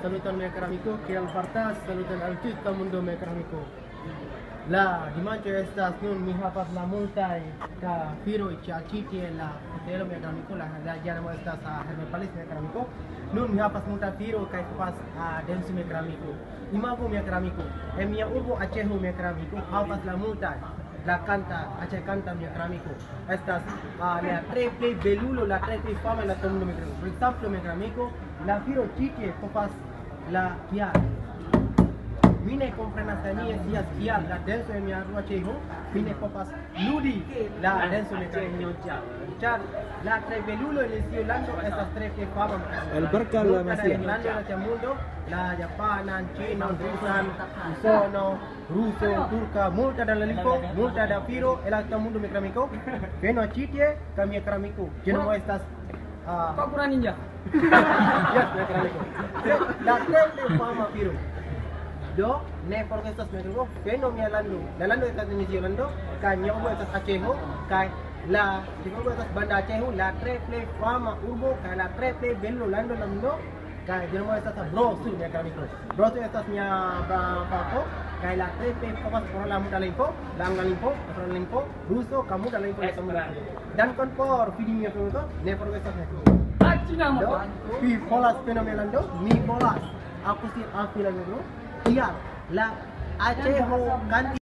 salutan mi caro amigo, que al partas, salutan al tutto mundo mi caro amigo. La dimanche estas nun mi hapas la multa ka firo y chachiti la hotel mi caro amigo, la ya no estas a Hermepalis mi caro amigo. Nun mi hapas multa firo kai pas a densu mi caro amigo. Imago mi caro amigo, mi urbo Acehu mi caro amigo, hapas la multa. La canta, Aceh canta mi caro amigo. Estas la tre play belulo, la tre play fama la todo mundo mi caro amigo. Por ejemplo mi caro amigo, la firo chique copas la kia. Mine comprenas ni es kia la denso mi arua cheho, mine copas ludi la denso mi caro amigo. Char la tre belulo en el lando estas tre play fama. El barca la masía. La mundo, la Japanan, China, Rusan, Sono, Ruso, Turca, multa da Lalipo, multa da Piro, el alto mundo mi caro amigo. Veno a Chitie, kami caro amigo. Yo no estas Kau kurang ninja. ya, mi caro amigo. La tre fama Piro. Do, ne porque estas me digo, veno mi alando. La lando estas ni Yolando, kanyo mo estas Aceho, kai la digo estas banda Aceho, la triple fama urbo, kai la triple belo lando lando. Kai yo no estas bro su mi caro amigo. Bro su estas mi papo, kai la triple papas por la muda limpo, la limpo, por limpo, ruso kamu da limpo dan kon por video mi amigo, ne porque estas me digo. Cina mo. Pi bolas fenomenando, mi bolas. Aku sih afilan dulu. Iya, la Aceho ganti